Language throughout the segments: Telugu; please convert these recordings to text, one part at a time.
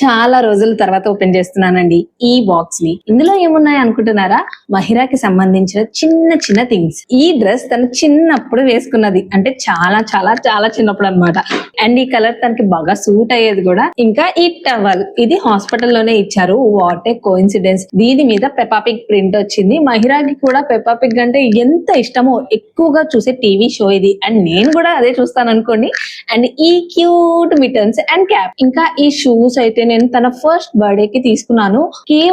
చాలా రోజుల తర్వాత ఓపెన్ చేస్తున్నానండి ఈ బాక్స్ ని. ఇందులో ఏమున్నాయి అనుకుంటున్నారా? మహిరాకి సంబంధించిన చిన్న చిన్న థింగ్స్. ఈ డ్రెస్ తను చిన్నప్పుడు వేసుకున్నది, అంటే చాలా చాలా చాలా చిన్నప్పుడు అన్నమాట. అండ్ ఈ కలర్ తనకి బాగా సూట్ అయ్యేది కూడా. ఇంకా ఈ టవల్, ఇది హాస్పిటల్లోనే ఇచ్చారు. What a coincidence. దీని మీద పెపాపిగ్ ప్రింట్ వచ్చింది. మహిరాకి కూడా పెపాపిగ్ అంటే ఎంత ఇష్టమో, ఎక్కువగా చూసే టీవీ షో ఇది. అండ్ నేను కూడా అదే చూస్తాను అనుకోండి. అండ్ ఈ క్యూట్ మిటన్స్ అండ్ క్యాప్, ఇంకా ఈ షూస్ అయితే నేను తన ఫస్ట్ బర్త్డే కి తీసుకున్నాను.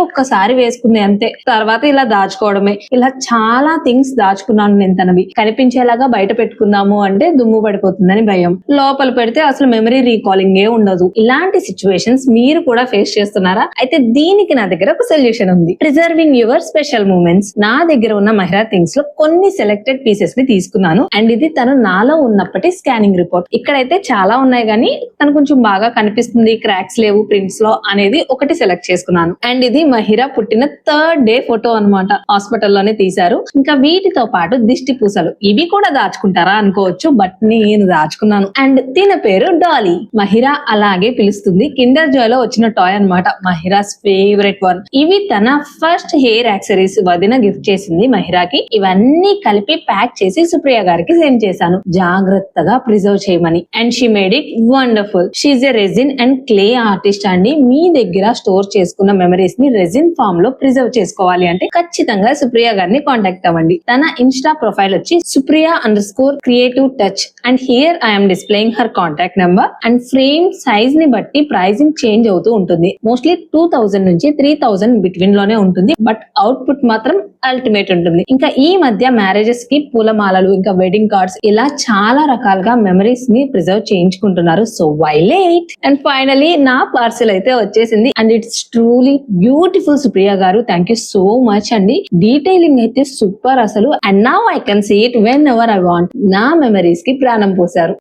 ఒక్కసారి వేసుకుంది అంతే, తర్వాత ఇలా దాచుకోవడమే. ఇలా చాలా థింగ్స్ దాచుకున్నాను నేను తనవి. కనిపించేలాగా బయట పెట్టుకుందాము అంటే దుమ్ము పడిపోతుందని భయం, లోపల పెడితే అసలు మెమరీ రీకాలింగ్ ఏ ఉండదు. ఇలాంటి సిచ్యువేషన్స్ మీరు కూడా ఫేస్ చేస్తున్నారా? అయితే దీనికి నా దగ్గర ఒక సొల్యూషన్ ఉంది. Preserving your special moments. నా దగ్గర ఉన్న మహిరా థింగ్స్ లో కొన్ని సెలెక్టెడ్ పీసెస్ ని తీసుకున్నాను. అండ్ ఇది తను నాలో ఉన్నప్పటి స్కానింగ్ రిపోర్ట్. ఇక్కడైతే చాలా ఉన్నాయి కానీ తను కొంచెం బాగా కనిపిస్తుంది, క్రాక్స్ లేవు ప్రింట్స్ లో అనేది ఒకటి సెలెక్ట్ చేసుకున్నాను. అండ్ ఇది మహిరా పుట్టిన 3rd డే ఫోటో అన్నమాట. హాస్పిటల్లోనే తీశారు. ఇంకా వీటితో పాటు దిష్టి పూసలు, ఇవి కూడా దాచుకుంటారా అనుకోవచ్చు, బట్ నేను దాచుకున్నాను. అండ్ దీని పేరు డాలీ. మహిరా అలాగే పిలుస్తుంది. కిండర్ జాయ్ లో వచ్చిన టాయ్ అన్నమాట, మహిరాస్ ఫేవరెట్ వన్. ఇవి తన ఫస్ట్ హెయిర్ యాక్సెసరీస్ వదిన గిఫ్ట్ చేసింది మహిరాకి. ఇవన్నీ కలిపి ప్యాక్ చేసి సుప్రియ గారికి సెండ్ చేశాను, జాగ్రత్తగా ప్రిజర్వ్ చేయమని. And she made it wonderful. She a resin and clay artist అండి. మీ దగ్గర స్టోర్ చేసుకున్న మెమరీస్ ని రెజిన్ ఫామ్ లో ప్రిజర్వ్ చేసుకోవాలి అంటే ఖచ్చితంగా సుప్రియ గారిని కాంటాక్ట్ అవ్వండి. తన ఇన్స్టా ప్రొఫైల్ వచ్చి supriya_creative touch. And here I'm displaying her contact number. And frame size ని బట్టి ప్రైజింగ్ చేంజ్ అవుతూ ఉంటుంది. మోస్ట్లీ 2000 నుంచి 3000 బిట్వీన్ లోనే ఉంటుంది, బట్ అవుట్పుట్ మాత్రం అల్టిమేట్ ఉంటుంది. ఇంకా ఈ మధ్య మ్యారేజెస్ కి పూలమాలలు, ఇంకా వెడ్డింగ్ కార్డ్స్, ఇలా చాలా రకాలుగా మెమరీస్ ని ప్రిజర్వ్ చేయించుకుంటున్నారు. So why late? And finally నా పార్సెల్ అయితే వచ్చేసింది. And it's truly beautiful. Supriya గారు, థ్యాంక్ యూ సో మచ్ అండి. డీటెయిలింగ్ అయితే సూపర్ అసలు. And now I can see it whenever I want. నా మెమరీస్ కి ప్రాణం పోసారు.